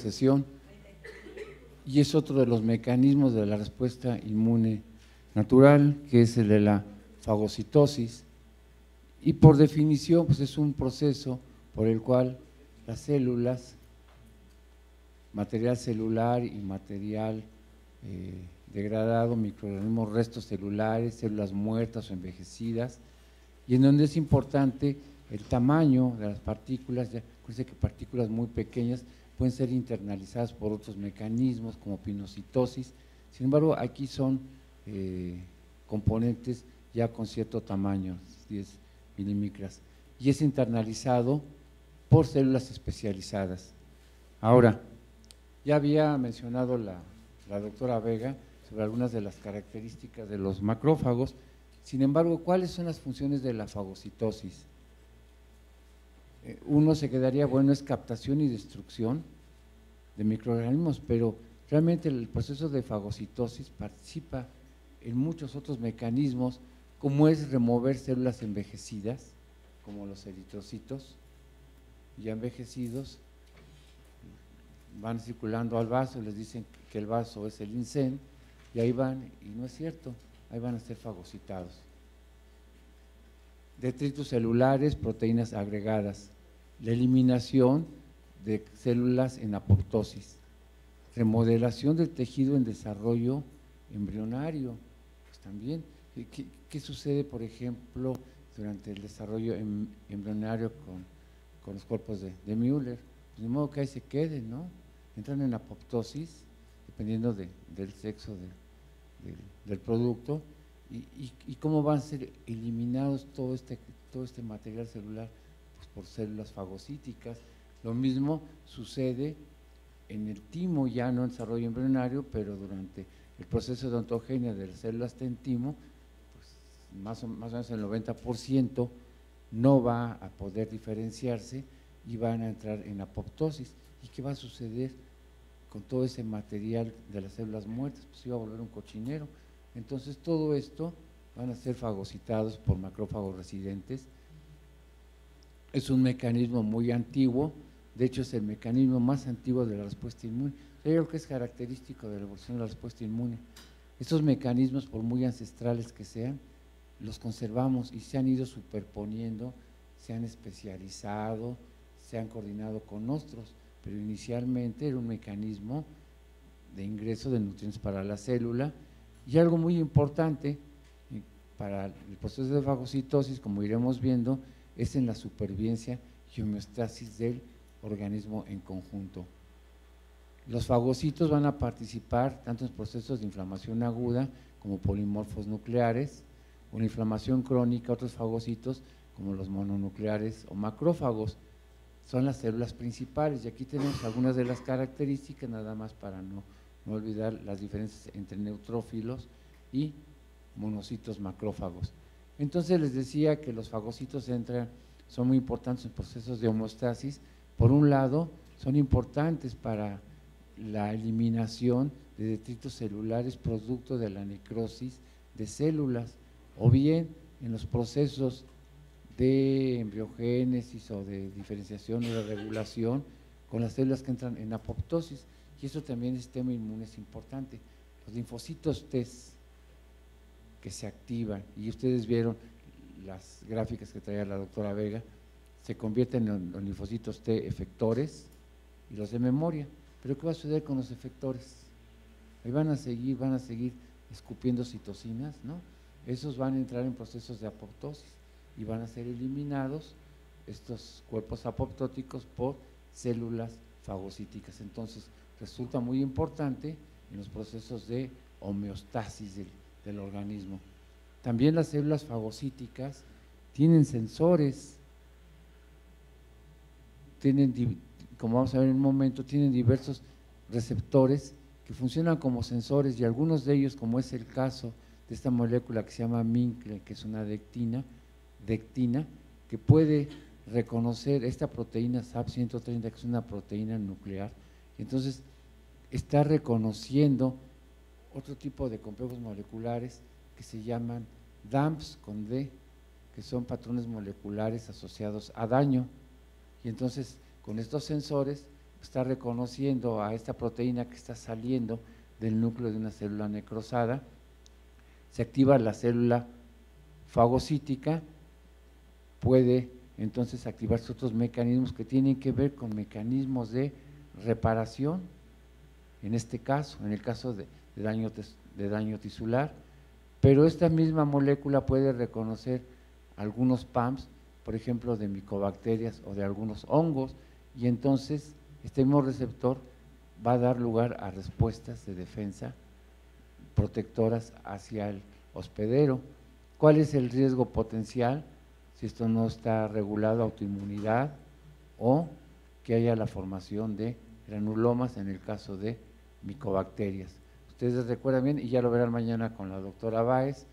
sesión, y es otro de los mecanismos de la respuesta inmune natural, que es el de la fagocitosis, y por definición pues es un proceso por el cual las células, material celular y material degradado, microorganismos, restos celulares, células muertas o envejecidas, y en donde es importante el tamaño de las partículas. Ya acuérdense que partículas muy pequeñas pueden ser internalizadas por otros mecanismos como pinocitosis. Sin embargo, aquí son componentes ya con cierto tamaño, 10 milimicras, y es internalizado por células especializadas. Ahora, ya había mencionado la doctora Vega sobre algunas de las características de los macrófagos. Sin embargo, ¿cuáles son las funciones de la fagocitosis? Uno se quedaría, bueno, es captación y destrucción de microorganismos, pero realmente el proceso de fagocitosis participa en muchos otros mecanismos, como es remover células envejecidas, como los eritrocitos ya envejecidos, van circulando al vaso, les dicen que el vaso es el INSEN, y ahí van, y no es cierto, ahí van a ser fagocitados. Detritos celulares, proteínas agregadas, la eliminación de células en apoptosis, remodelación del tejido en desarrollo embrionario, pues también, ¿qué sucede, por ejemplo, durante el desarrollo embrionario con los cuerpos de Müller? Pues de modo que ahí se queden, ¿no? Entran en apoptosis, dependiendo del sexo del producto, y cómo van a ser eliminados todo este material celular, pues por células fagocíticas. Lo mismo sucede en el timo, ya no en desarrollo embrionario, pero durante el proceso de ontogenia de las células timo, pues más o menos el 90% no va a poder diferenciarse y van a entrar en apoptosis. ¿Y qué va a suceder con todo ese material de las células muertas? Pues iba a volver un cochinero. Entonces todo esto van a ser fagocitados por macrófagos residentes. Es un mecanismo muy antiguo, de hecho es el mecanismo más antiguo de la respuesta inmune. Yo creo que es característico de la evolución de la respuesta inmune. Estos mecanismos, por muy ancestrales que sean, los conservamos y se han ido superponiendo, se han especializado, se han coordinado con otros, pero inicialmente era un mecanismo de ingreso de nutrientes para la célula. Y algo muy importante para el proceso de fagocitosis, como iremos viendo, es en la supervivencia y homeostasis del organismo en conjunto. Los fagocitos van a participar tanto en procesos de inflamación aguda como polimorfos nucleares, o en inflamación crónica, otros fagocitos como los mononucleares o macrófagos. Son las células principales, y aquí tenemos algunas de las características, nada más para no olvidar las diferencias entre neutrófilos y monocitos macrófagos. Entonces les decía que los fagocitos son muy importantes en procesos de homeostasis. Por un lado, son importantes para la eliminación de detritos celulares producto de la necrosis de células, o bien en los procesos de embriogénesis o de diferenciación o de regulación con las células que entran en apoptosis, y eso también el sistema inmune es importante. Los linfocitos T que se activan, y ustedes vieron las gráficas que traía la doctora Vega, se convierten en los linfocitos T efectores y los de memoria. Pero ¿qué va a suceder con los efectores? Ahí van a seguir escupiendo citocinas, ¿no? Esos van a entrar en procesos de apoptosis y van a ser eliminados estos cuerpos apoptóticos por células fagocíticas. Entonces resulta muy importante en los procesos de homeostasis del organismo. También las células fagocíticas tienen sensores, como vamos a ver en un momento, tienen diversos receptores que funcionan como sensores, y algunos de ellos, como es el caso de esta molécula que se llama MINCLE, que es una dectina, que puede reconocer esta proteína SAP130, que es una proteína nuclear, y entonces está reconociendo otro tipo de complejos moleculares que se llaman DAMPs con D, que son patrones moleculares asociados a daño, y entonces con estos sensores está reconociendo a esta proteína que está saliendo del núcleo de una célula necrosada, se activa la célula fagocítica, puede entonces activarse otros mecanismos que tienen que ver con mecanismos de reparación, en este caso, en el caso de daño tisular, pero esta misma molécula puede reconocer algunos PAMs, por ejemplo, de micobacterias o de algunos hongos, y entonces este mismo receptor va a dar lugar a respuestas de defensa protectoras hacia el hospedero. ¿Cuál es el riesgo potencial si esto no está regulado? Autoinmunidad o que haya la formación de granulomas en el caso de micobacterias. Ustedes recuerdan bien, y ya lo verán mañana con la doctora Báez,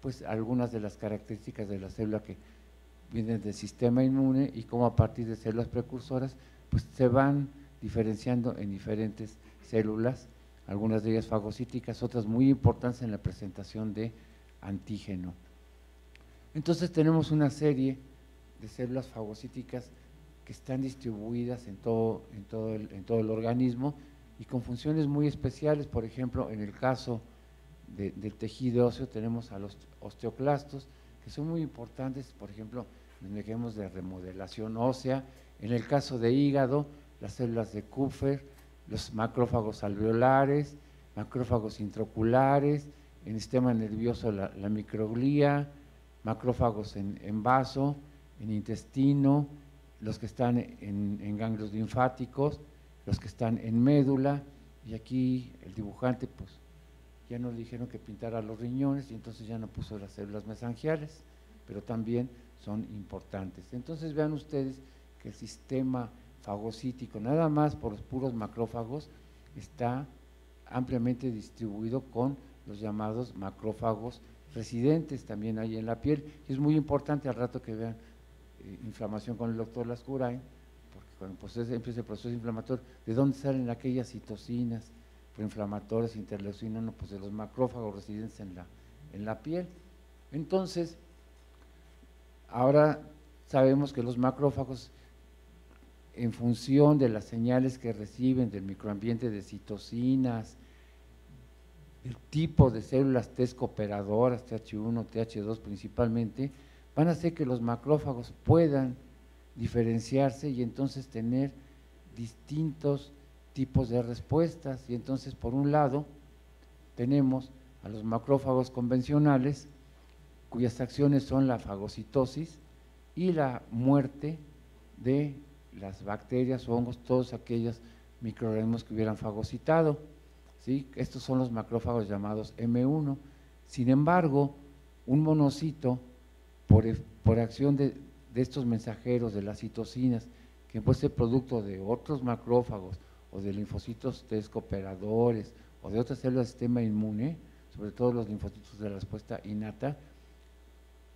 pues algunas de las características de la célula que vienen del sistema inmune y cómo a partir de células precursoras pues se van diferenciando en diferentes células, algunas de ellas fagocíticas, otras muy importantes en la presentación de antígeno. Entonces tenemos una serie de células fagocíticas que están distribuidas en todo el organismo y con funciones muy especiales. Por ejemplo, en el caso del tejido óseo tenemos a los osteoclastos, que son muy importantes, por ejemplo, en mecanismos de remodelación ósea. En el caso de hígado, las células de Kupffer, los macrófagos alveolares, macrófagos intraoculares, en el sistema nervioso la microglía, macrófagos en vaso, en intestino, los que están en ganglios linfáticos, los que están en médula, y aquí el dibujante pues ya nos dijeron que pintara los riñones y entonces ya no puso las células mesangiales, pero también son importantes. Entonces vean ustedes que el sistema fagocítico, nada más por los puros macrófagos, está ampliamente distribuido con los llamados macrófagos residentes también ahí en la piel, y es muy importante al rato que vean inflamación con el doctor Lascurain, porque cuando empieza el proceso inflamatorio, ¿de dónde salen aquellas citocinas proinflamatorias, interleucinas? No, pues de los macrófagos residentes en la piel. Entonces, ahora sabemos que los macrófagos, en función de las señales que reciben del microambiente de citocinas, el tipo de células T cooperadoras, TH1, TH2 principalmente, van a hacer que los macrófagos puedan diferenciarse y entonces tener distintos tipos de respuestas. Y entonces, por un lado, tenemos a los macrófagos convencionales, cuyas acciones son la fagocitosis y la muerte de las bacterias o hongos, todos aquellos microorganismos que hubieran fagocitado, ¿sí? Estos son los macrófagos llamados M1. Sin embargo, un monocito, por acción de estos mensajeros de las citocinas, que puede ser producto de otros macrófagos o de linfocitos T cooperadores o de otras células del sistema inmune, sobre todo los linfocitos de la respuesta innata,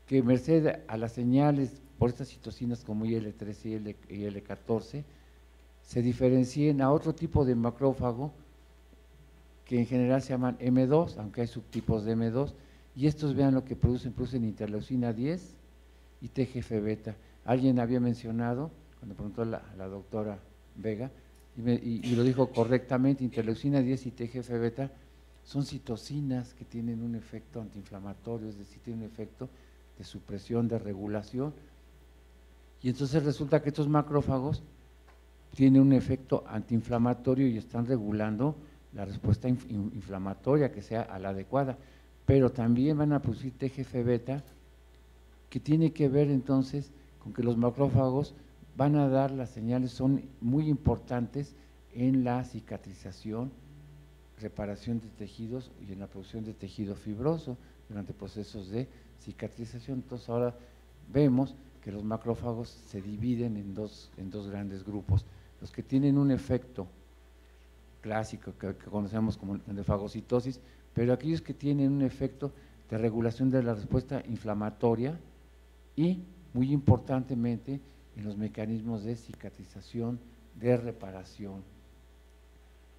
que merced a las señales por estas citocinas como IL-13 y IL-14, se diferencien a otro tipo de macrófago que en general se llaman M2, aunque hay subtipos de M2, y estos vean lo que producen interleucina 10 y TGF-beta. Alguien había mencionado, cuando preguntó la doctora Vega, y lo dijo correctamente, interleucina 10 y TGF-beta son citocinas que tienen un efecto antiinflamatorio, es decir, tienen un efecto de supresión, de regulación, y entonces resulta que estos macrófagos tienen un efecto antiinflamatorio y están regulando la respuesta inflamatoria que sea a la adecuada, pero también van a producir TGF-beta, que tiene que ver entonces con que los macrófagos van a dar las señales, son muy importantes en la cicatrización, reparación de tejidos y en la producción de tejido fibroso durante procesos de cicatrización. Entonces ahora vemos que los macrófagos se dividen en dos grandes grupos, los que tienen un efecto clásico que conocemos como de fagocitosis, pero aquellos que tienen un efecto de regulación de la respuesta inflamatoria y, muy importantemente, en los mecanismos de cicatrización, de reparación.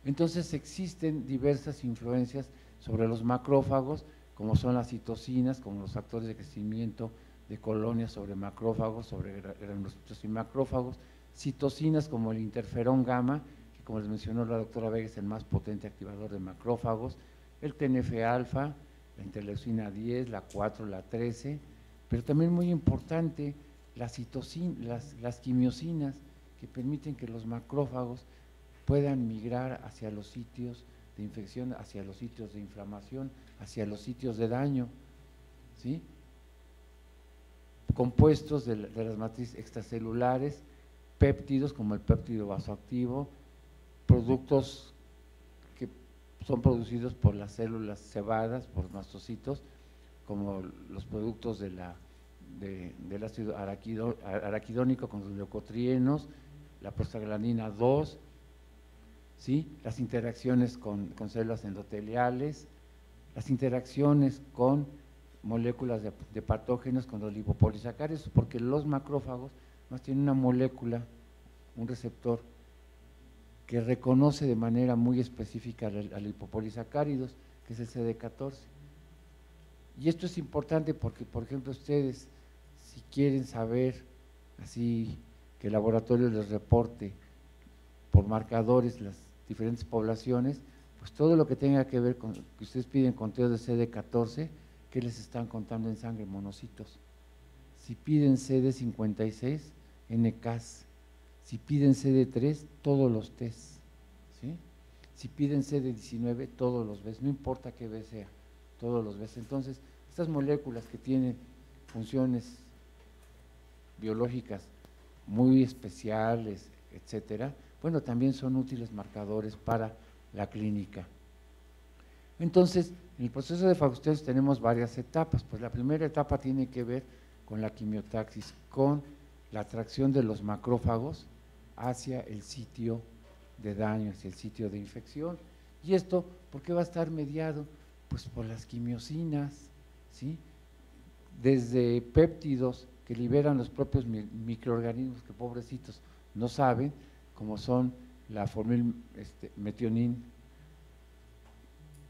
Entonces existen diversas influencias sobre los macrófagos, como son las citocinas, como los factores de crecimiento de colonias sobre macrófagos, sobre granulocitos y macrófagos, citocinas como el interferón gamma, como les mencionó la doctora Vega, es el más potente activador de macrófagos, el TNF-alfa, la interleucina 10, la 4, la 13, pero también muy importante, las quimiosinas, que permiten que los macrófagos puedan migrar hacia los sitios de infección, hacia los sitios de inflamación, hacia los sitios de daño, ¿sí? Compuestos de las matrices extracelulares, péptidos como el péptido vasoactivo, productos que son producidos por las células cebadas, por mastocitos, como los productos del ácido araquidónico con los leucotrienos, la prostaglandina 2, ¿sí? Las interacciones con células endoteliales, las interacciones con moléculas de patógenos con los lipopolisacáridos, porque los macrófagos más tienen una molécula, un receptor que reconoce de manera muy específica a lipopolisacáridos, que es el CD14. Y esto es importante porque, por ejemplo, ustedes, si quieren saber, así que el laboratorio les reporte por marcadores las diferentes poblaciones, pues todo lo que tenga que ver con que ustedes piden conteo de CD14, ¿qué les están contando en sangre? Monocitos. Si piden CD56, NCAS. Si piden CD3, todos los Ts, ¿sí? Si piden CD19, todos los Bs, no importa qué B sea, todos los Bs. Entonces, estas moléculas que tienen funciones biológicas muy especiales, etcétera, bueno, también son útiles marcadores para la clínica. Entonces, en el proceso de fagocitosis tenemos varias etapas. Pues la primera etapa tiene que ver con la quimiotaxis, con la atracción de los macrófagos hacia el sitio de daño, hacia el sitio de infección. ¿Y esto por qué va a estar mediado? Pues por las quimiosinas, ¿sí? Desde péptidos que liberan los propios microorganismos que pobrecitos no saben, como son la formilmetionin,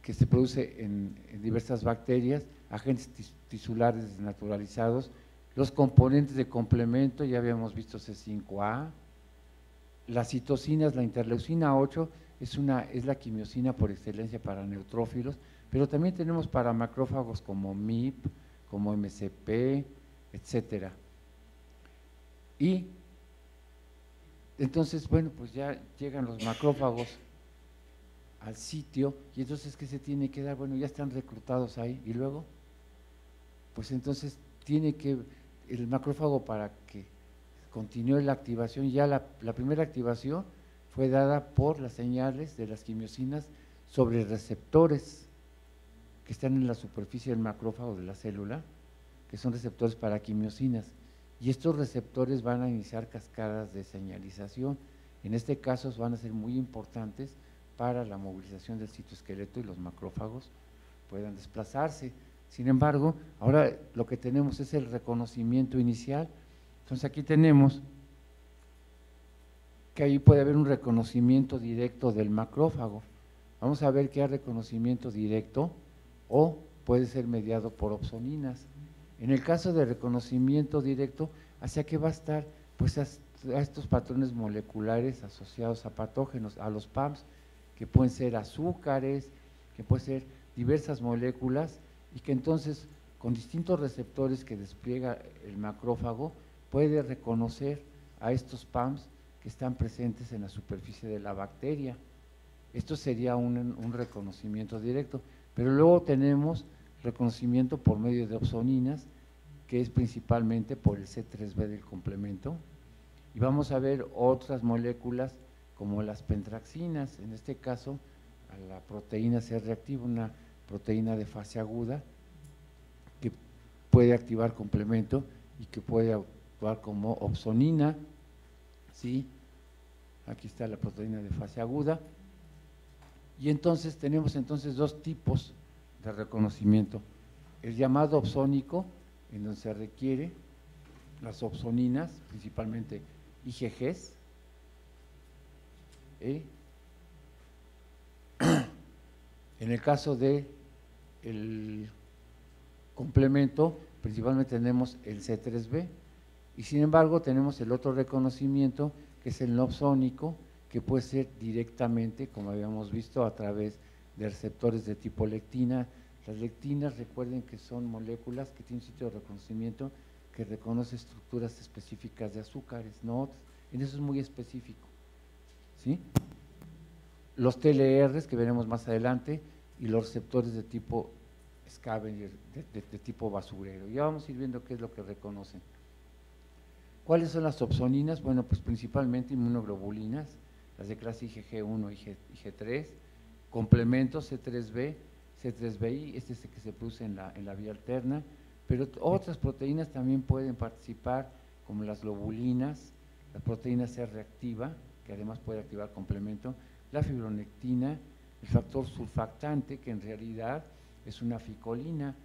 que se produce en diversas bacterias, agentes tisulares desnaturalizados, los componentes de complemento, ya habíamos visto C5A, las citocinas, la interleucina 8 es la quimiosina por excelencia para neutrófilos, pero también tenemos para macrófagos como MIP, como MCP, etcétera. Y entonces, bueno, pues ya llegan los macrófagos al sitio, y entonces, ¿qué se tiene que dar? Bueno, ya están reclutados ahí, y luego, pues entonces tiene que, el macrófago, para que continúe la activación, ya la primera activación fue dada por las señales de las quimiosinas sobre receptores que están en la superficie del macrófago de la célula, que son receptores para quimiosinas, y estos receptores van a iniciar cascadas de señalización. En este caso van a ser muy importantes para la movilización del citoesqueleto y los macrófagos puedan desplazarse. Sin embargo, ahora lo que tenemos es el reconocimiento inicial. Entonces aquí tenemos que ahí puede haber un reconocimiento directo del macrófago. Vamos a ver que hay reconocimiento directo o puede ser mediado por opsoninas. En el caso de reconocimiento directo, ¿hacia qué va a estar? Pues a estos patrones moleculares asociados a patógenos, a los PAMs, que pueden ser azúcares, que pueden ser diversas moléculas, y que entonces con distintos receptores que despliega el macrófago puede reconocer a estos PAMs que están presentes en la superficie de la bacteria. Esto sería un reconocimiento directo, pero luego tenemos reconocimiento por medio de opsoninas, que es principalmente por el C3b del complemento, y vamos a ver otras moléculas como las pentraxinas, en este caso a la proteína C reactiva, una proteína de fase aguda que puede activar complemento y que puede actuar como opsonina, ¿sí? Aquí está la proteína de fase aguda, y entonces tenemos dos tipos de reconocimiento: el llamado opsónico, en donde se requiere las opsoninas, principalmente IgGs, en el caso de el complemento, principalmente tenemos el C3b, y sin embargo tenemos el otro reconocimiento, que es el no opsónico, que puede ser directamente, como habíamos visto, a través de receptores de tipo lectina. Las lectinas, recuerden que son moléculas que tienen un sitio de reconocimiento que reconoce estructuras específicas de azúcares, no otras. En eso es muy específico, ¿sí? Los TLRs que veremos más adelante y los receptores de tipo scavenger, de tipo basurero. Ya vamos a ir viendo qué es lo que reconocen. ¿Cuáles son las opsoninas? Bueno, pues principalmente inmunoglobulinas, las de clase IgG1 y G3, complementos C3b, C3bi, este es el que se produce en la vía alterna, pero otras proteínas también pueden participar, como las globulinas, la proteína C reactiva, que además puede activar complemento, la fibronectina, el factor surfactante, que en realidad es una ficolina,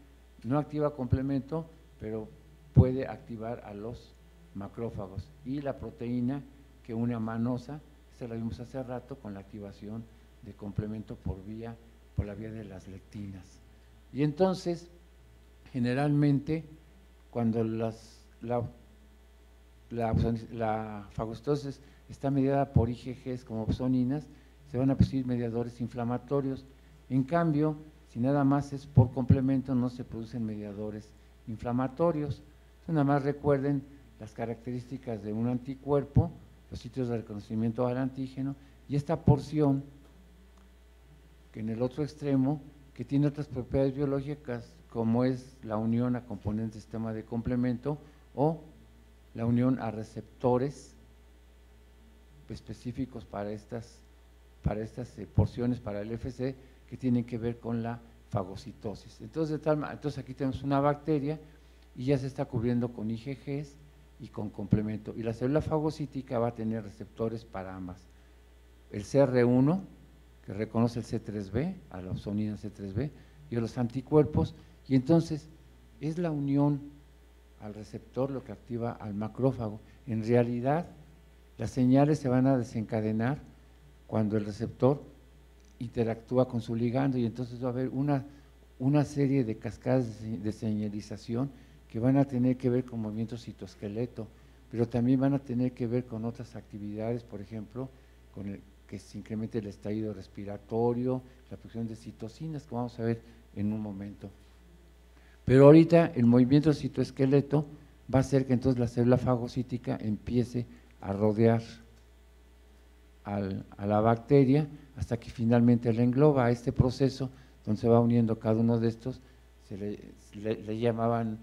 no activa complemento, pero puede activar a los macrófagos, y la proteína que une a manosa, esta la vimos hace rato con la activación de complemento por la vía de las lectinas. Y entonces, generalmente, cuando la fagocitosis está mediada por IgGs como opsoninas, se van a producir mediadores inflamatorios. En cambio, si nada más es por complemento, no se producen mediadores inflamatorios. Entonces, nada más recuerden las características de un anticuerpo, los sitios de reconocimiento al antígeno, y esta porción, que en el otro extremo, que tiene otras propiedades biológicas, como es la unión a componentes del sistema de complemento o la unión a receptores específicos para estas porciones, para el FC, que tienen que ver con la fagocitosis. Entonces aquí tenemos una bacteria y ya se está cubriendo con IgGs y con complemento. Y la célula fagocítica va a tener receptores para ambas. El CR1, que reconoce el C3b, a la opsonina C3b, y a los anticuerpos, y entonces es la unión al receptor lo que activa al macrófago. En realidad, las señales se van a desencadenar cuando el receptor interactúa con su ligando, y entonces va a haber una serie de cascadas de señalización que van a tener que ver con movimientos citoesqueleto, pero también van a tener que ver con otras actividades, por ejemplo, que se incremente el estallido respiratorio, la producción de citocinas, que vamos a ver en un momento. Pero ahorita el movimiento citoesqueleto va a hacer que entonces la célula fagocítica empiece a rodear a la bacteria hasta que finalmente la engloba. A este proceso donde se va uniendo cada uno de estos, le llamaban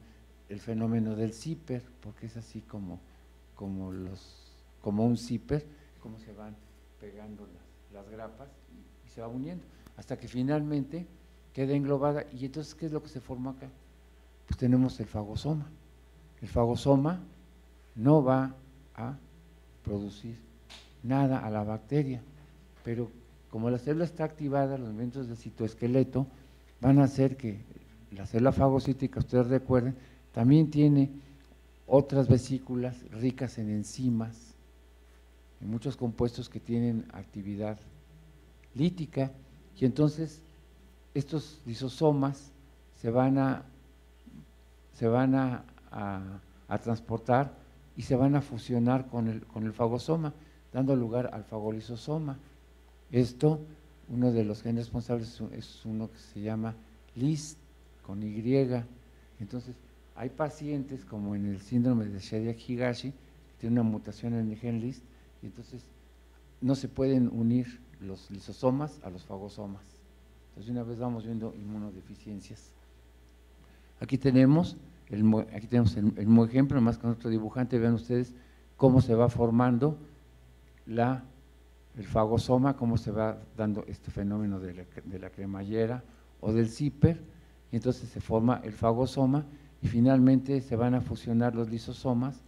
el fenómeno del zipper, porque es así como un zipper, como se van pegando las grapas y se va uniendo, hasta que finalmente queda englobada. Y entonces, ¿qué es lo que se forma acá? Pues tenemos el fagosoma. El fagosoma no va a producir nada a la bacteria, pero como la célula está activada, los movimientos del citoesqueleto van a hacer que la célula fagocítica, ustedes recuerden, también tiene otras vesículas ricas en enzimas, en muchos compuestos que tienen actividad lítica, y entonces estos lisosomas se van a transportar y se van a fusionar con el fagosoma, dando lugar al fagolisosoma. Esto, uno de los genes responsables es uno que se llama LIST, con Y. Entonces, hay pacientes como en el síndrome de Shediac-Higashi, que tiene una mutación en el gen LIST, y entonces no se pueden unir los lisosomas a los fagosomas. Entonces, una vez vamos viendo inmunodeficiencias. Aquí tenemos el mismo ejemplo, más con otro dibujante. Vean ustedes cómo se va formando el fagosoma, cómo se va dando este fenómeno de la cremallera o del zipper, y entonces se forma el fagosoma y finalmente se van a fusionar los lisosomas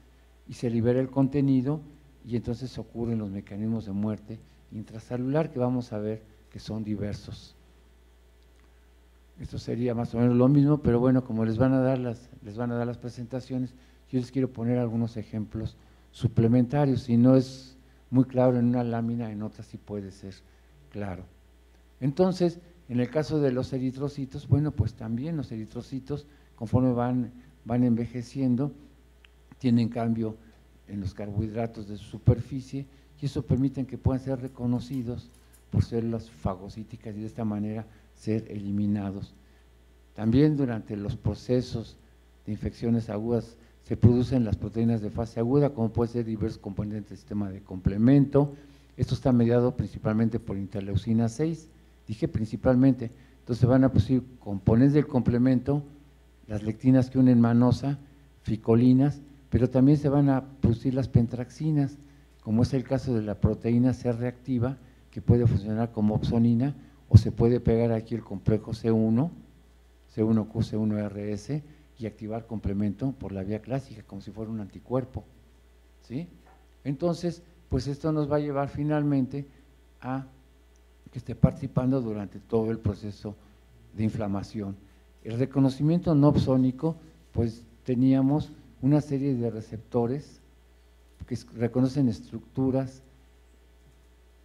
y se libera el contenido, y entonces ocurren los mecanismos de muerte intracelular que vamos a ver que son diversos. Esto sería más o menos lo mismo, pero bueno, como les van a dar las presentaciones, yo les quiero poner algunos ejemplos suplementarios. Si no es muy claro en una lámina, en otra sí puede ser claro. Entonces, en el caso de los eritrocitos, bueno, pues también los eritrocitos, conforme van envejeciendo, tienen cambio en los carbohidratos de su superficie, y eso permite que puedan ser reconocidos por células fagocíticas y de esta manera ser eliminados. También durante los procesos de infecciones agudas se producen las proteínas de fase aguda, como puede ser diversos componentes del sistema de complemento. Esto está mediado principalmente por interleucina 6, dije principalmente. Entonces van a producir componentes del complemento, las lectinas que unen manosa, ficolinas, pero también se van a producir las pentraxinas, como es el caso de la proteína C reactiva, que puede funcionar como opsonina, o se puede pegar aquí el complejo C1, C1Q, C1RS, y activar complemento por la vía clásica, como si fuera un anticuerpo, ¿sí? Entonces, pues esto nos va a llevar finalmente a que esté participando durante todo el proceso de inflamación. El reconocimiento no opsónico, pues teníamos una serie de receptores que reconocen estructuras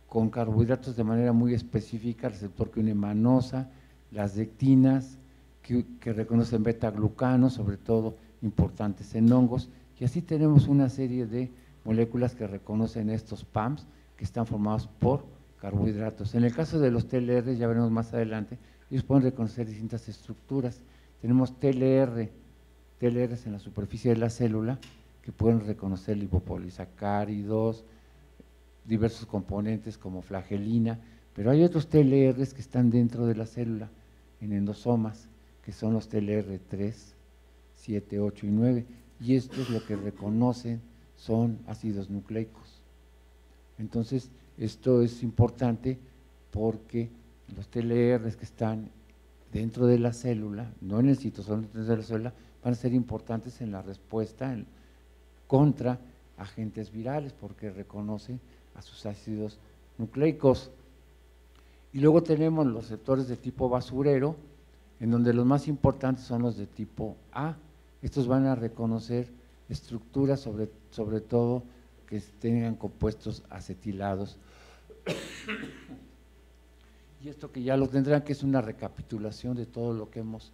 con carbohidratos de manera muy específica, el receptor que une manosa, las lectinas, que reconocen beta-glucanos, sobre todo importantes en hongos, y así tenemos una serie de moléculas que reconocen estos PAMs que están formados por carbohidratos. En el caso de los TLR, ya veremos más adelante, ellos pueden reconocer distintas estructuras. Tenemos TLRs en la superficie de la célula que pueden reconocer lipopolisacáridos, diversos componentes como flagelina, pero hay otros TLRs que están dentro de la célula, en endosomas, que son los TLR3, 7, 8 y 9, y esto es lo que reconocen, son ácidos nucleicos. Entonces, esto es importante porque los TLRs que están dentro de la célula, no en el citosol, dentro de la célula, van a ser importantes en la respuesta contra agentes virales, porque reconocen a sus ácidos nucleicos. Y luego tenemos los receptores de tipo basurero, en donde los más importantes son los de tipo A. Estos van a reconocer estructuras, sobre todo que tengan compuestos acetilados. Y esto que ya lo tendrán, que es una recapitulación de todo lo que hemos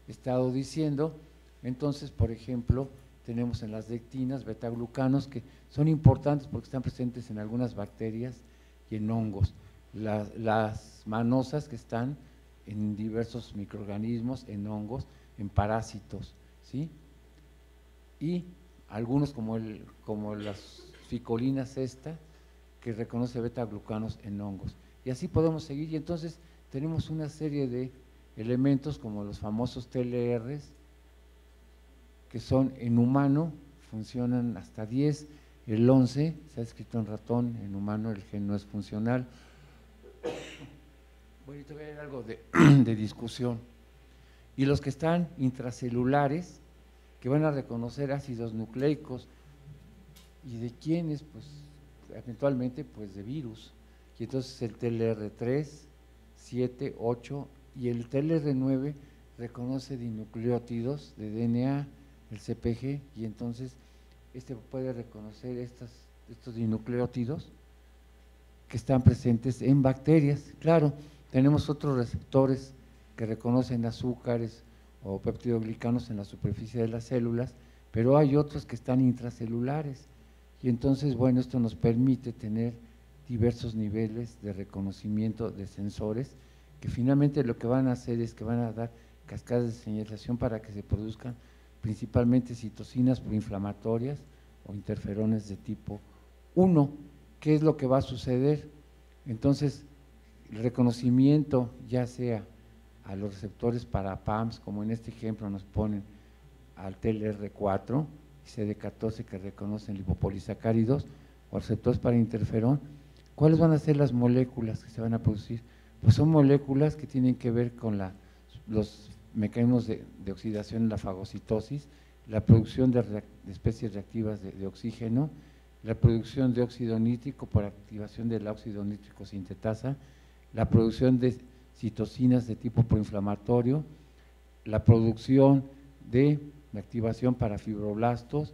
estado diciendo. Entonces, por ejemplo, tenemos en las lectinas beta-glucanos, que son importantes porque están presentes en algunas bacterias y en hongos. Las manosas, que están en diversos microorganismos, en hongos, en parásitos, ¿sí? Y algunos como las ficolinas que reconoce beta-glucanos en hongos. Y así podemos seguir, y entonces tenemos una serie de elementos como los famosos TLRs, que son en humano, funcionan hasta 10, el 11 se ha escrito en ratón, en humano el gen no es funcional. Bueno, ahorita voy a ver algo de discusión. Y los que están intracelulares, que van a reconocer ácidos nucleicos, ¿y de quiénes? Pues eventualmente pues de virus, y entonces el TLR3, 7, 8 y el TLR9 reconoce dinucleótidos de DNA, el CpG, y entonces puede reconocer estos dinucleótidos que están presentes en bacterias. Claro, tenemos otros receptores que reconocen azúcares o peptidoglicanos en la superficie de las células, pero hay otros que están intracelulares, y entonces, bueno, esto nos permite tener diversos niveles de reconocimiento de sensores, que finalmente lo que van a hacer es que van a dar cascadas de señalización para que se produzcan principalmente citocinas proinflamatorias o interferones de tipo 1. ¿Qué es lo que va a suceder? Entonces, el reconocimiento, ya sea a los receptores para PAMs, como en este ejemplo nos ponen al TLR4 y CD14 que reconocen lipopolisacáridos, o receptores para interferón, ¿cuáles van a ser las moléculas que se van a producir? Pues son moléculas que tienen que ver con los mecanismos de oxidación en la fagocitosis, la producción de especies reactivas de oxígeno, la producción de óxido nítrico por activación del óxido nítrico sintetasa, la producción de citocinas de tipo proinflamatorio, la producción de activación para fibroblastos,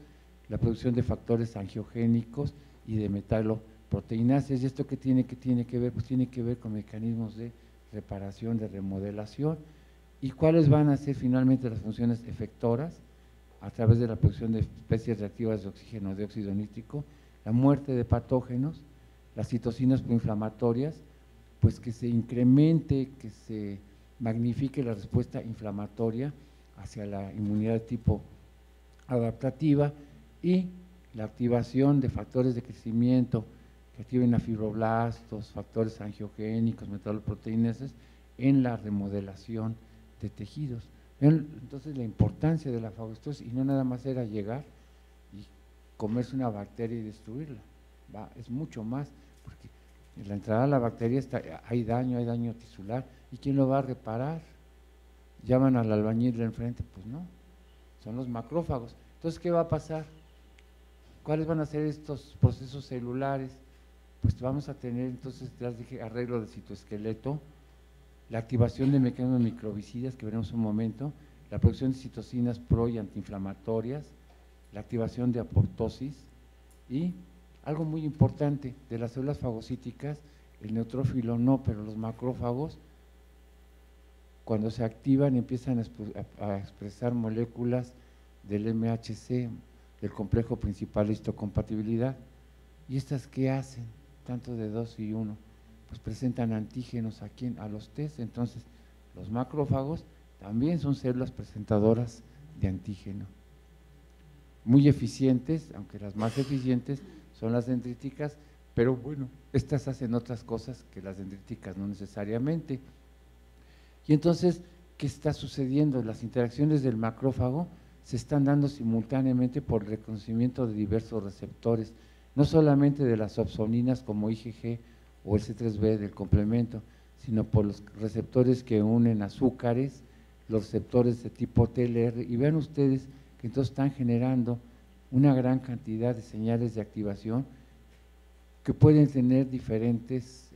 la producción de factores angiogénicos y de metaloproteinases. ¿Y esto qué tiene que ver? Pues tiene que ver con mecanismos de reparación, de remodelación. ¿Y cuáles van a ser finalmente las funciones efectoras? A través de la producción de especies reactivas de oxígeno, de óxido nítrico, la muerte de patógenos, las citocinas proinflamatorias, pues que se incremente, que se magnifique la respuesta inflamatoria hacia la inmunidad de tipo adaptativa y la activación de factores de crecimiento que activen a fibroblastos, factores angiogénicos, metaloproteínas en la remodelación de tejidos. Entonces la importancia de la fagocitosis, y no nada más era llegar y comerse una bacteria y destruirla, es mucho más, porque en la entrada de la bacteria hay daño tisular, ¿y quién lo va a reparar? ¿Llaman al albañil de enfrente? Pues no, son los macrófagos. Entonces, ¿qué va a pasar? ¿Cuáles van a ser estos procesos celulares? Pues vamos a tener, entonces, ya les dije, arreglo del citoesqueleto, la activación de mecanismos microbicidas, que veremos un momento, la producción de citocinas pro y antiinflamatorias, la activación de apoptosis y algo muy importante de las células fagocíticas, el neutrófilo no, pero los macrófagos, cuando se activan, empiezan a expresar moléculas del MHC, del complejo principal de histocompatibilidad. ¿Y estas qué hacen? Tanto de 2 y 1, pues presentan antígenos a los test. Entonces, los macrófagos también son células presentadoras de antígeno. Muy eficientes, aunque las más eficientes son las dendríticas, pero bueno, estas hacen otras cosas que las dendríticas no necesariamente. Y entonces, ¿qué está sucediendo? Las interacciones del macrófago se están dando simultáneamente por el reconocimiento de diversos receptores, no solamente de las opsoninas como IgG o el C3b del complemento, sino por los receptores que unen azúcares, los receptores de tipo TLR, y vean ustedes que entonces están generando una gran cantidad de señales de activación que pueden tener diferentes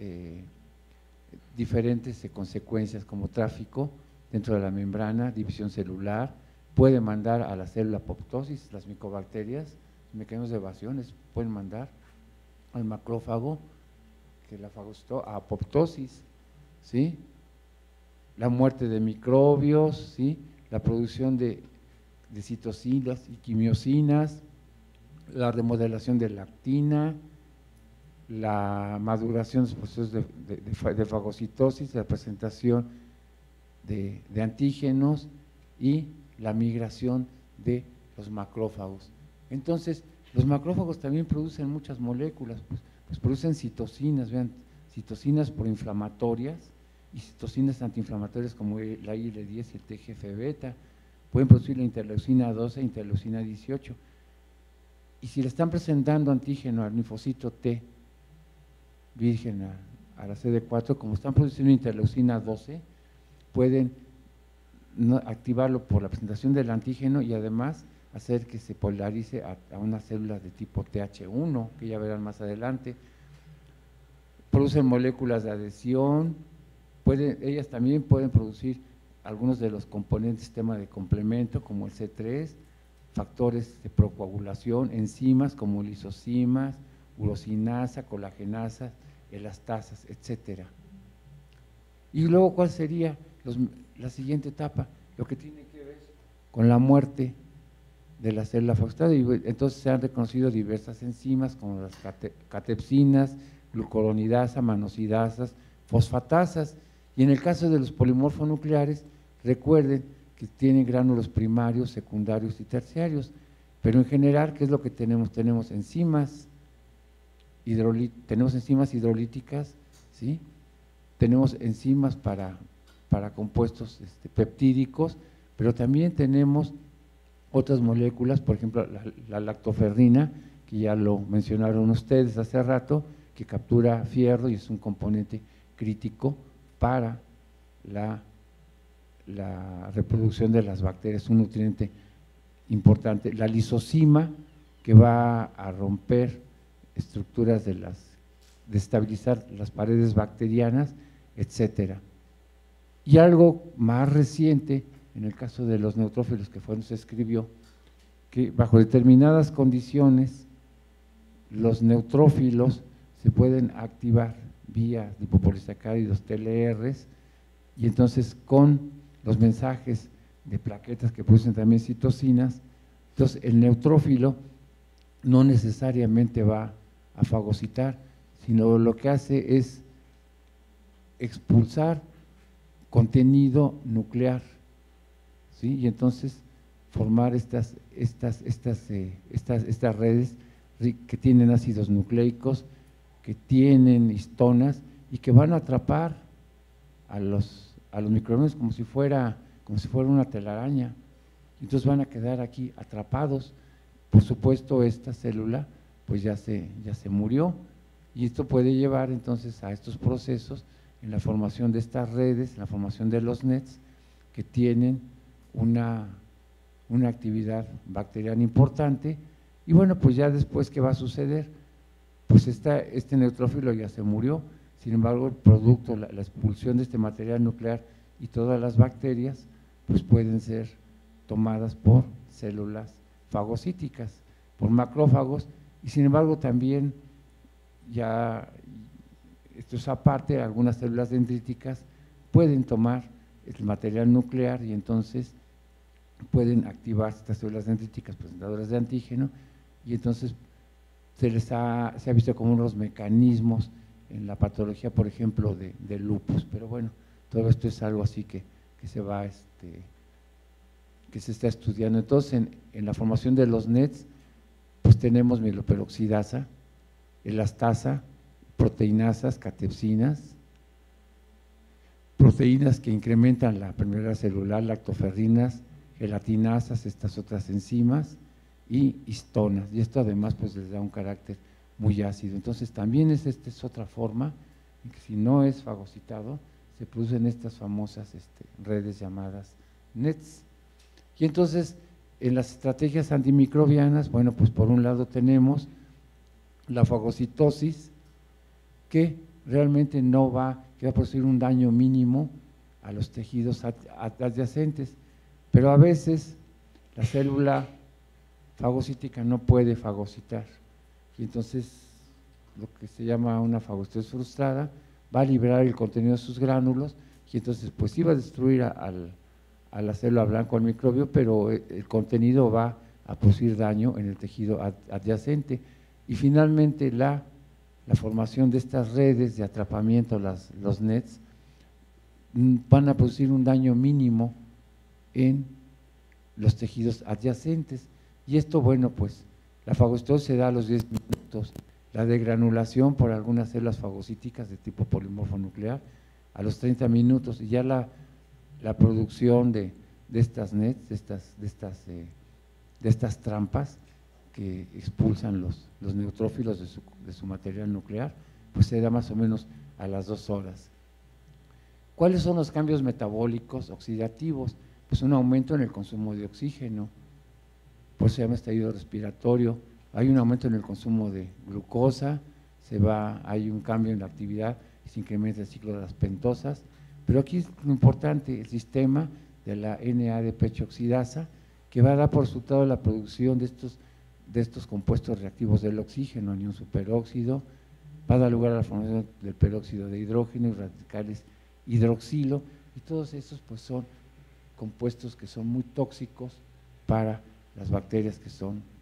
consecuencias, como tráfico dentro de la membrana, división celular, puede mandar a la célula apoptosis, las micobacterias, mecanismos de evasiones, pueden mandar al macrófago que la fagocitó a apoptosis, ¿sí? La muerte de microbios, ¿sí? La producción de citocinas y quimiosinas, la remodelación de lactina, la maduración de los procesos de fagocitosis, la presentación de antígenos y la migración de los macrófagos. Entonces, los macrófagos también producen muchas moléculas, pues producen citocinas, vean, citocinas proinflamatorias y citocinas antiinflamatorias como la IL-10 y el TGF-beta, pueden producir la interleucina 12 e interleucina 18. Y si le están presentando antígeno al linfocito T virgen a la CD4, como están produciendo interleucina 12, pueden activarlo por la presentación del antígeno y además hacer que se polarice a una célula de tipo TH1, que ya verán más adelante. Producen moléculas de adhesión, ellas también pueden producir algunos de los componentes del sistema de complemento, como el C3, factores de procoagulación, enzimas como lisocimas, urosinasa, colagenasa, elastasas, etcétera. Y luego, ¿cuál sería la siguiente etapa? Lo que tiene que ver con la muerte de la célula fagocitada. Y entonces se han reconocido diversas enzimas como las catepsinas, glucuronidasa, manosidasas, fosfatasas. Y en el caso de los polimorfonucleares, recuerden que tienen gránulos primarios, secundarios y terciarios. Pero en general, ¿qué es lo que tenemos? Tenemos enzimas hidrolíticas, ¿sí? Tenemos enzimas para compuestos peptídicos, pero también tenemos otras moléculas, por ejemplo, la lactoferrina, que ya lo mencionaron ustedes hace rato, que captura fierro y es un componente crítico para la reproducción de las bacterias, un nutriente importante. La lisocima, que va a romper estructuras de estabilizar las paredes bacterianas, etcétera. Y algo más reciente, en el caso de los neutrófilos, que se escribió, que bajo determinadas condiciones los neutrófilos se pueden activar vía lipopolisacáridos TLRs, y entonces con los mensajes de plaquetas que producen también citocinas, entonces el neutrófilo no necesariamente va a fagocitar, sino lo que hace es expulsar contenido nuclear, ¿sí? Y entonces formar estas redes que tienen ácidos nucleicos, que tienen histonas y que van a atrapar a los microorganismos como si fuera una telaraña. Entonces van a quedar aquí atrapados. Por supuesto, esta célula pues ya se murió, y esto puede llevar entonces a estos procesos en la formación de estas redes, en la formación de los nets, que tienen una actividad bacteriana importante. Y bueno, pues ya después, ¿qué va a suceder? Pues este neutrófilo ya se murió, sin embargo el producto, la expulsión de este material nuclear y todas las bacterias pues pueden ser tomadas por células fagocíticas, por macrófagos, y sin embargo también ya, esto es aparte, algunas células dendríticas pueden tomar el material nuclear y entonces pueden activar estas células dendríticas presentadoras de antígeno, y entonces se ha visto como unos mecanismos en la patología, por ejemplo, de lupus. Pero bueno, todo esto es algo así que se va, que se está estudiando. Entonces, en la formación de los NETs, pues tenemos mieloperoxidasa, elastasa, proteinasas, catepsinas, proteínas que incrementan la permeabilidad celular, lactoferrinas, gelatinasas, estas otras enzimas, y histonas, y esto además pues les da un carácter muy ácido. Entonces también esta es otra forma en que si no es fagocitado se producen estas famosas redes llamadas NETs. Y entonces en las estrategias antimicrobianas, bueno, pues por un lado tenemos la fagocitosis, que realmente que va a producir un daño mínimo a los tejidos adyacentes, pero a veces la célula fagocítica no puede fagocitar, y entonces lo que se llama una fagocitosis frustrada va a liberar el contenido de sus gránulos, y entonces pues sí va a destruir a la célula blanca, al microbio, pero el contenido va a producir daño en el tejido adyacente. Y finalmente la formación de estas redes de atrapamiento, los NETs, van a producir un daño mínimo en los tejidos adyacentes. Y esto, bueno, pues la fagocitosis se da a los 10 minutos, la degranulación por algunas células fagocíticas de tipo polimorfo nuclear a los 30 minutos, y ya la producción de estas NETs, de estas trampas que expulsan los neutrófilos de su material nuclear, pues se da más o menos a las 2 horas. ¿Cuáles son los cambios metabólicos oxidativos? Pues un aumento en el consumo de oxígeno, por eso se llama estallido respiratorio. Hay un aumento en el consumo de glucosa, hay un cambio en la actividad, se incrementa el ciclo de las pentosas, pero aquí es lo importante, el sistema de la NADP-oxidasa, que va a dar por resultado la producción de estos compuestos reactivos del oxígeno, anión superóxido, va a dar lugar a la formación del peróxido de hidrógeno y radicales hidroxilo, y todos estos pues son compuestos que son muy tóxicos para las bacterias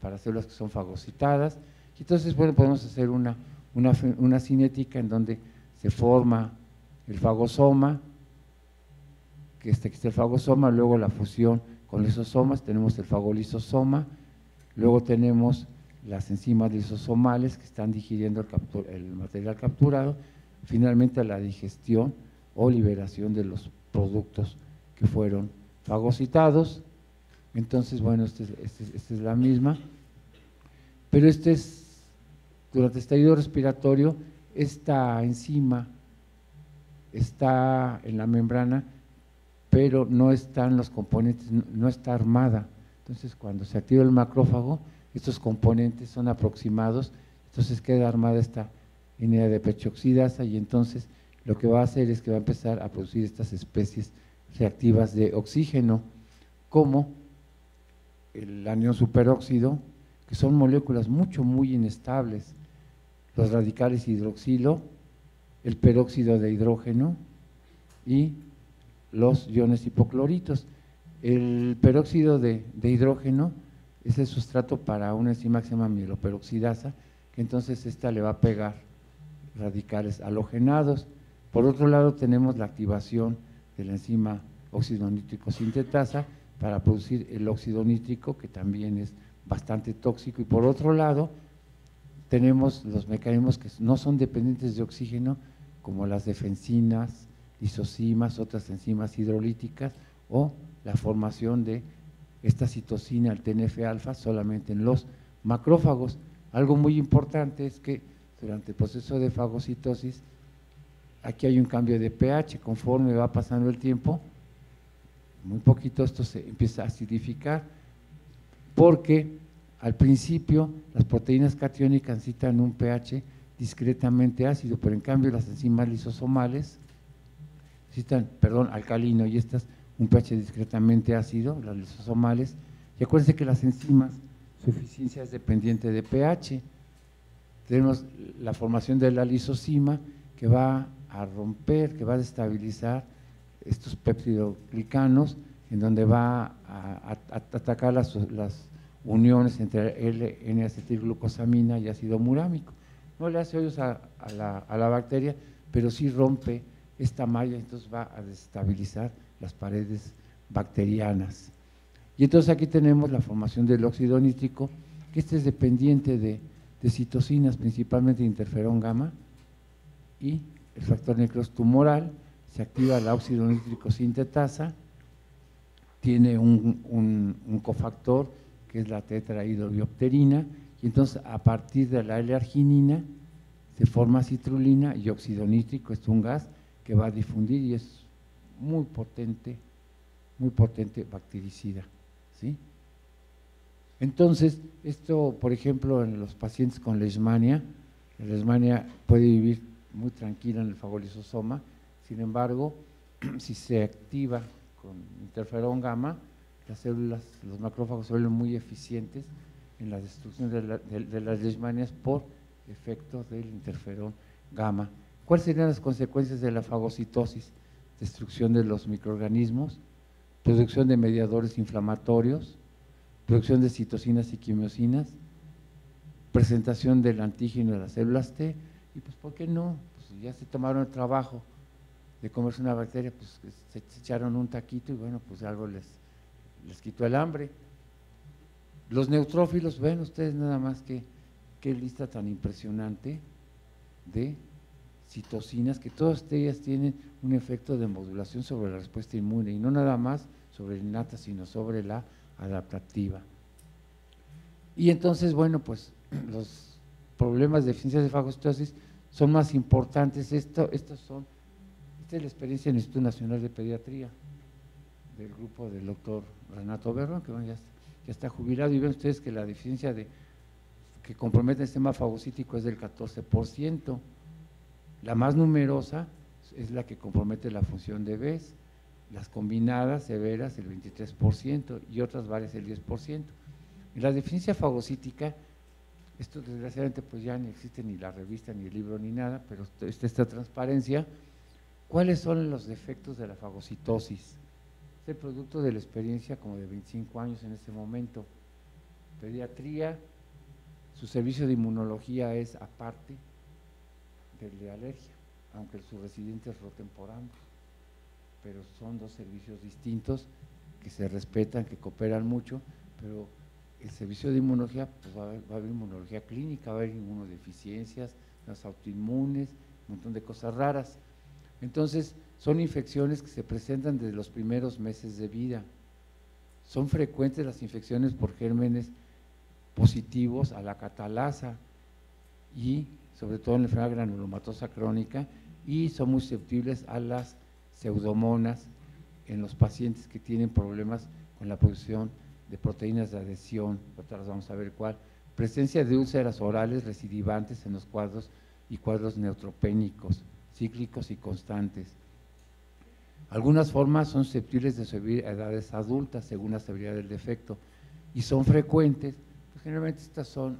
para células que son fagocitadas. Y entonces, bueno, podemos hacer una cinética en donde se forma el fagosoma, que está el fagosoma, luego la fusión con lisosomas, tenemos el fagolisosoma, luego tenemos las enzimas lisosomales que están digiriendo el material capturado, finalmente la digestión o liberación de los productos que fueron fagocitados. Entonces, bueno, esta es la misma, pero durante el estallido respiratorio, esta enzima está en la membrana, pero no están los componentes, no está armada. Entonces, cuando se activa el macrófago, estos componentes son aproximados, entonces queda armada esta NADP-oxidasa, y entonces lo que va a hacer es que va a empezar a producir estas especies reactivas de oxígeno, como el anión superóxido, que son moléculas muy inestables, los radicales hidroxilo, el peróxido de hidrógeno y los iones hipocloritos. El peróxido de hidrógeno es el sustrato para una enzima que se llama mieloperoxidasa, que entonces esta le va a pegar radicales halogenados. Por otro lado, tenemos la activación de la enzima óxido nítrico sintetasa para producir el óxido nítrico, que también es bastante tóxico. Y por otro lado, tenemos los mecanismos que no son dependientes de oxígeno, como las defensinas, lisocimas, otras enzimas hidrolíticas, o la formación de esta citosina, el TNF-alfa, solamente en los macrófagos. Algo muy importante es que durante el proceso de fagocitosis, aquí hay un cambio de pH, conforme va pasando el tiempo, muy poquito esto se empieza a acidificar, porque al principio las proteínas catiónicas necesitan un pH discretamente ácido, pero en cambio las enzimas lisosomales necesitan, alcalino, y estas un pH discretamente ácido, las lisosomales. Y acuérdense que las enzimas, su eficiencia es dependiente de pH. Tenemos la formación de la lisosima que va a romper, que va a destabilizar estos peptidoglicanos, en donde va a atacar las uniones entre N-acetilglucosamina y ácido murámico. No le hace hoyos a la bacteria, pero sí rompe esta malla, entonces va a desestabilizar las paredes bacterianas. Y entonces aquí tenemos la formación del óxido nítrico, que este es dependiente de citocinas, principalmente de interferón gamma, y el factor necrosis tumoral. Se activa la óxido nítrico sintetasa, tiene un cofactor que es la tetrahidrobiopterina, y entonces a partir de la L-arginina se forma citrulina y óxido nítrico. Es un gas que va a difundir y es muy potente bactericida, ¿sí? Entonces, esto, por ejemplo, en los pacientes con leishmania, la leishmania puede vivir muy tranquila en el fagolisosoma. Sin embargo, si se activa con interferón gamma, las células, los macrófagos se vuelven muy eficientes en la destrucción de las leishmanias por efecto del interferón gamma. ¿Cuáles serían las consecuencias de la fagocitosis? Destrucción de los microorganismos, producción de mediadores inflamatorios, producción de citocinas y quimiosinas, presentación del antígeno de las células T, y pues ¿por qué no? Pues ya se tomaron el trabajo de comerse una bacteria, pues se echaron un taquito y bueno, pues algo les quitó el hambre. Los neutrófilos, ven ustedes nada más qué lista tan impresionante de citocinas, que todas ellas tienen un efecto de modulación sobre la respuesta inmune, y no nada más sobre la innata, sino sobre la adaptativa. Y entonces, bueno, pues los problemas de deficiencia de fagocitosis son más importantes. Esta es la experiencia en el Instituto Nacional de Pediatría del grupo del doctor Renato Berrón, que bueno, ya está jubilado, y ven ustedes que la deficiencia que compromete el sistema fagocítico es del 14%. La más numerosa es la que compromete la función de Bess, las combinadas severas el 23% y otras varias el 10%. En la deficiencia fagocítica, esto desgraciadamente pues ya ni existe ni la revista, ni el libro, ni nada, pero esta transparencia. ¿Cuáles son los defectos de la fagocitosis? Es el producto de la experiencia como de 25 años en este momento. Pediatría, su servicio de inmunología es aparte del de alergia, aunque sus residentes roten por ambos, pero son dos servicios distintos que se respetan, que cooperan mucho, pero el servicio de inmunología, pues va a haber inmunología clínica, va a haber inmunodeficiencias, las autoinmunes, un montón de cosas raras. Entonces, son infecciones que se presentan desde los primeros meses de vida. Son frecuentes las infecciones por gérmenes positivos a la catalasa y sobre todo en la enfermedad granulomatosa crónica, y son muy susceptibles a las pseudomonas en los pacientes que tienen problemas con la producción de proteínas de adhesión. Ahora vamos a ver cuál. Presencia de úlceras orales recidivantes en los cuadros neutropénicos, cíclicos y constantes. Algunas formas son susceptibles de sobrevivir a edades adultas según la severidad del defecto y son frecuentes, pues generalmente estas son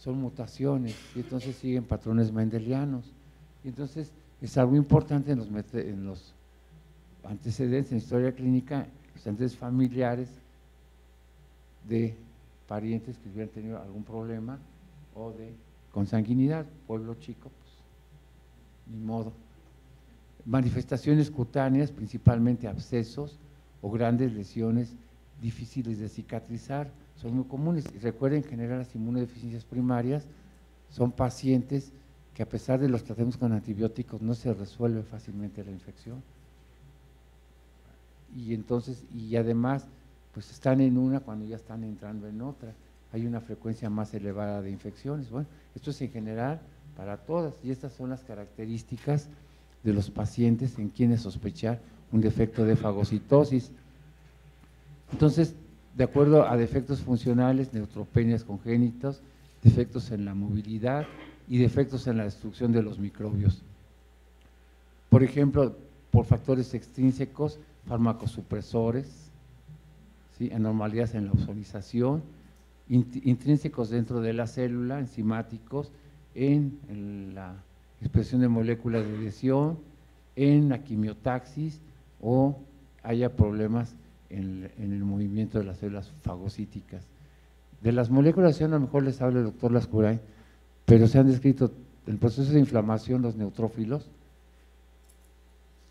mutaciones y entonces siguen patrones mendelianos. Y entonces es algo importante en los antecedentes, en historia clínica, los antecedentes familiares de parientes que hubieran tenido algún problema o de consanguinidad. Pueblo chico, pues ni modo. Manifestaciones cutáneas, principalmente abscesos o grandes lesiones difíciles de cicatrizar, son muy comunes. Y recuerden que en general las inmunodeficiencias primarias son pacientes que a pesar de los tratamientos con antibióticos no se resuelve fácilmente la infección. Y entonces, y además, pues están en una cuando ya están entrando en otra. Hay una frecuencia más elevada de infecciones. Bueno, esto es en general para todas, y estas son las características de los pacientes en quienes sospechar un defecto de fagocitosis. Entonces, de acuerdo a defectos funcionales, neutropenias congénitos, defectos en la movilidad y defectos en la destrucción de los microbios. Por ejemplo, por factores extrínsecos, farmacosupresores, ¿sí? Anormalidades en la ozonización, intrínsecos dentro de la célula, enzimáticos, en la expresión de moléculas de adhesión, en la quimiotaxis o haya problemas en el movimiento de las células fagocíticas. De las moléculas de adhesión a lo mejor les habla el doctor Lascurain, pero se han descrito el proceso de inflamación, los neutrófilos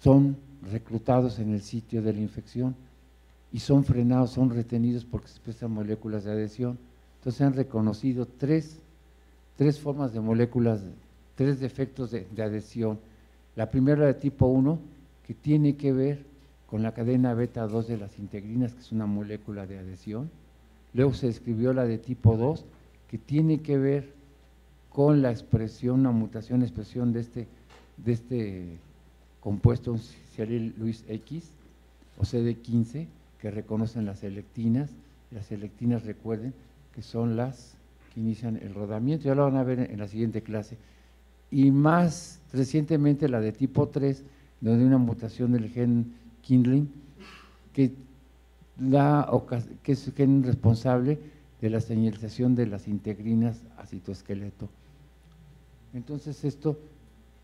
son reclutados en el sitio de la infección y son frenados, son retenidos porque se expresan moléculas de adhesión. Entonces se han reconocido tres formas de moléculas, tres defectos de adhesión. La primera de tipo 1, que tiene que ver con la cadena beta 2 de las integrinas, que es una molécula de adhesión. Luego se describió la de tipo 2, que tiene que ver con la expresión, una mutación, expresión de este compuesto Cialyl Lewis X o CD15, que reconocen las selectinas. Las selectinas, recuerden, que son las que inician el rodamiento, ya lo van a ver en la siguiente clase. Y más recientemente la de tipo 3, donde hay una mutación del gen Kindling, que es el gen responsable de la señalización de las integrinas a citoesqueleto. Entonces esto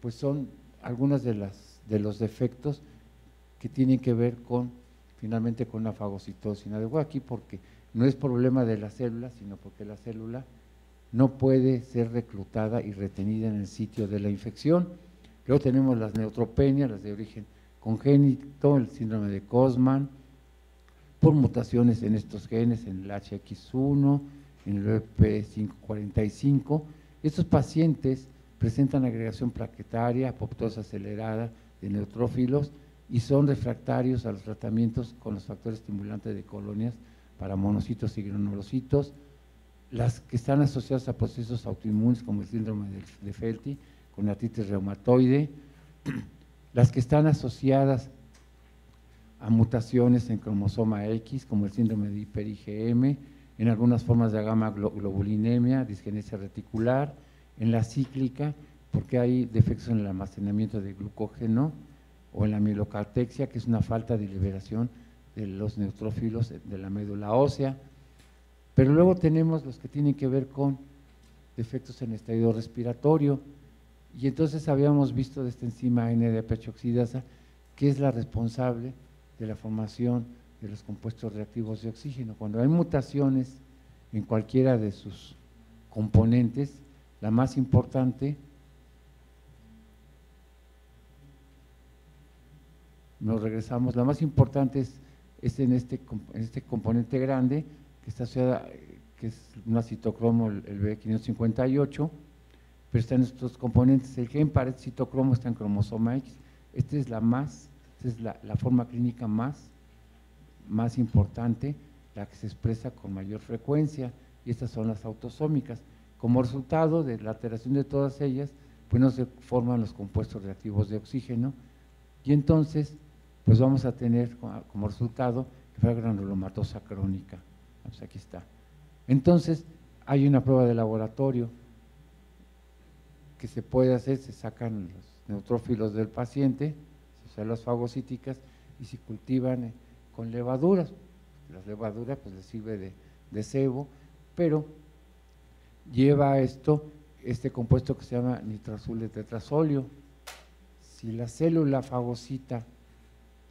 pues son algunas de los defectos que tienen que ver finalmente con la fagocitosis inadecuada aquí, porque no es problema de la célula, sino porque la célula no puede ser reclutada y retenida en el sitio de la infección. Luego tenemos las neutropenias, las de origen congénito, el síndrome de Cosman, por mutaciones en estos genes, en el HX1, en el EP545. Estos pacientes presentan agregación plaquetaria, apoptosis acelerada de neutrófilos y son refractarios a los tratamientos con los factores estimulantes de colonias para monocitos y granulocitos. Las que están asociadas a procesos autoinmunes como el síndrome de Felty, con artritis reumatoide, las que están asociadas a mutaciones en cromosoma X, como el síndrome de hiper-IgM, en algunas formas de gamma globulinemia, disgenesia reticular, en la cíclica, porque hay defectos en el almacenamiento de glucógeno, o en la mielocartexia, que es una falta de liberación de los neutrófilos de la médula ósea. Pero luego tenemos los que tienen que ver con defectos en el estadio respiratorio, y entonces habíamos visto de esta enzima NADH oxidasa, que es la responsable de la formación de los compuestos reactivos de oxígeno. Cuando hay mutaciones en cualquiera de sus componentes, la más importante, nos regresamos, la más importante es en este componente grande, que está asociada, que es una citocromo, el B558, pero están estos componentes. El gen para este citocromo está en cromosoma X. Esta es la forma clínica más importante, la que se expresa con mayor frecuencia, y estas son las autosómicas. Como resultado de la alteración de todas ellas, pues no se forman los compuestos reactivos de oxígeno, y entonces pues vamos a tener como resultado la granulomatosa crónica. Pues aquí está. Entonces hay una prueba de laboratorio que se puede hacer, se sacan los neutrófilos del paciente, se usan las fagocíticas y se cultivan con levaduras. La levadura pues les sirve de cebo, pero lleva este compuesto que se llama nitrazol de tetrazolio. Si la célula fagocita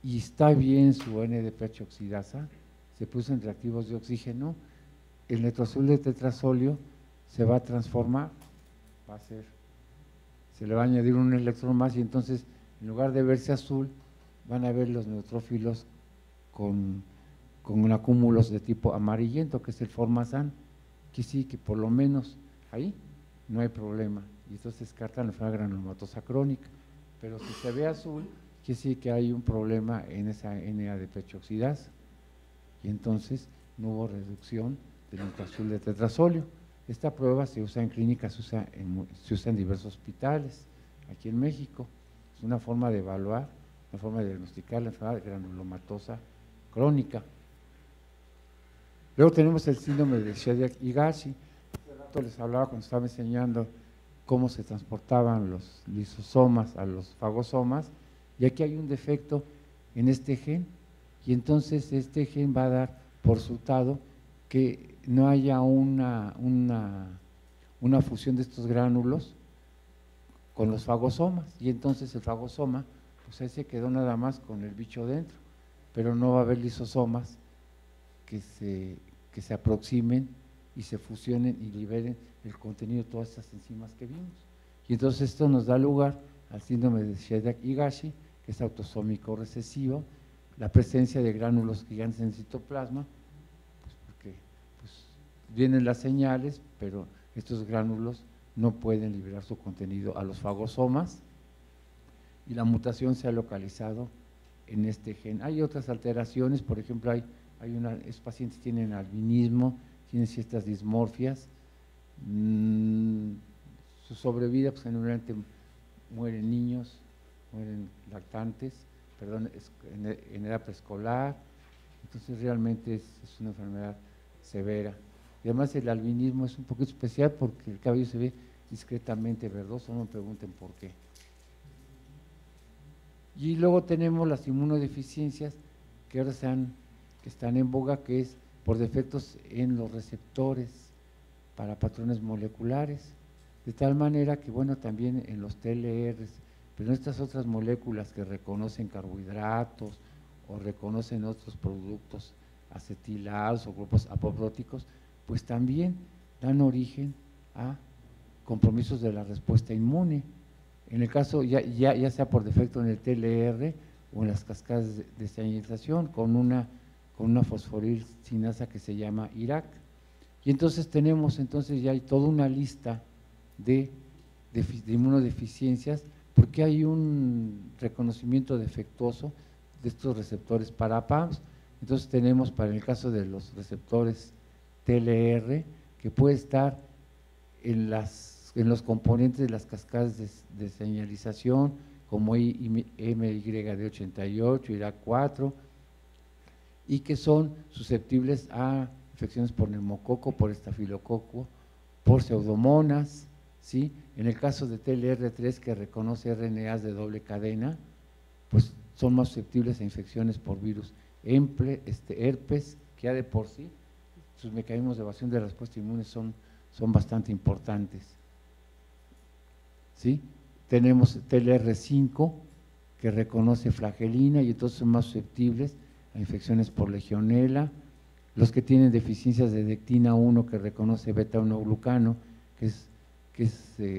y está bien su NADH oxidasa, se producen reactivos de oxígeno, el nitrazol de tetrazolio se va a transformar, va a ser se le va a añadir un electrón más y entonces en lugar de verse azul, van a ver los neutrófilos con acúmulos de tipo amarillento, que es el formazán, que sí, que por lo menos ahí no hay problema, y entonces descartan la enfermedad granulomatosa crónica, pero si se ve azul, que sí que hay un problema en esa NADPH-oxidasa, y entonces no hubo reducción del nitroazul de tetrasóleo. Esta prueba se usa en clínicas, se usa en diversos hospitales, aquí en México, es una forma de evaluar, una forma de diagnosticar la enfermedad granulomatosa crónica. Luego tenemos el síndrome de Shediac-Higashi. Hace rato les hablaba cuando estaba enseñando cómo se transportaban los lisosomas a los fagosomas, y aquí hay un defecto en este gen, y entonces este gen va a dar por resultado que no haya una fusión de estos gránulos con los fagosomas, y entonces el fagosoma, pues ahí se quedó nada más con el bicho dentro, pero no va a haber lisosomas que se aproximen y se fusionen y liberen el contenido de todas estas enzimas que vimos. Y entonces esto nos da lugar al síndrome de Shediac-Higashi, que es autosómico recesivo, la presencia de gránulos gigantes en el citoplasma, pues porque vienen las señales, pero estos gránulos no pueden liberar su contenido a los fagosomas, y la mutación se ha localizado en este gen. Hay otras alteraciones, por ejemplo, esos pacientes tienen albinismo, tienen ciertas dismorfias, su sobrevida, pues generalmente mueren niños, mueren lactantes, en edad preescolar, entonces realmente es una enfermedad severa. Y además el albinismo es un poquito especial porque el cabello se ve discretamente verdoso, no me pregunten por qué. Y luego tenemos las inmunodeficiencias que ahora que están en boga, que es por defectos en los receptores para patrones moleculares, de tal manera que, bueno, también en los TLRs, pero en estas otras moléculas que reconocen carbohidratos o reconocen otros productos acetilados o grupos apoptóticos, pues también dan origen a compromisos de la respuesta inmune. En el caso, ya sea por defecto en el TLR o en las cascadas de señalización, con una fosforilcinasa que se llama IRAC. Y entonces ya hay toda una lista de inmunodeficiencias, porque hay un reconocimiento defectuoso de estos receptores para PAMS. Entonces tenemos, para el caso de los receptores TLR, que puede estar en los componentes de las cascadas de señalización, como MYD88, IRAC4, y que son susceptibles a infecciones por neumococo, por estafilococo, por pseudomonas, ¿sí? En el caso de TLR3, que reconoce RNAs de doble cadena, pues son más susceptibles a infecciones por virus herpes, que ya de por sí sus mecanismos de evasión de la respuesta inmune son bastante importantes, ¿sí? Tenemos TLR5, que reconoce flagelina, y entonces son más susceptibles a infecciones por legionela. Los que tienen deficiencias de dectina 1, que reconoce beta-1-glucano, que es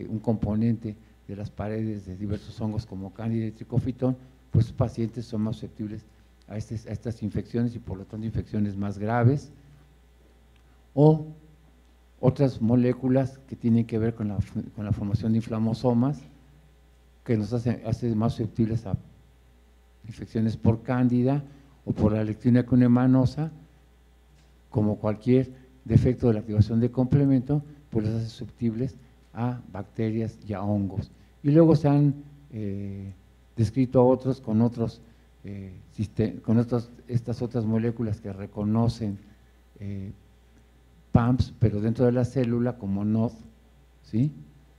un componente de las paredes de diversos hongos como Candida y Tricofitón, pues los pacientes son más susceptibles a estas infecciones, y por lo tanto infecciones más graves. O otras moléculas que tienen que ver con la formación de inflamosomas, que nos hace más susceptibles a infecciones por cándida o por la lectina cunimanosa, como cualquier defecto de la activación de complemento, pues los hace susceptibles a bacterias y a hongos. Y luego se han descrito a otros con estas otras moléculas que reconocen PAMPs, pero dentro de la célula, como NOD, ¿sí?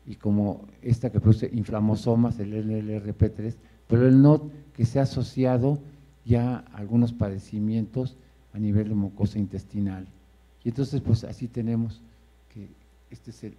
Y como esta que produce inflamosomas, el LLRP3, pero el NOD que se ha asociado ya a algunos padecimientos a nivel de mucosa intestinal. Y entonces, pues así tenemos que este es el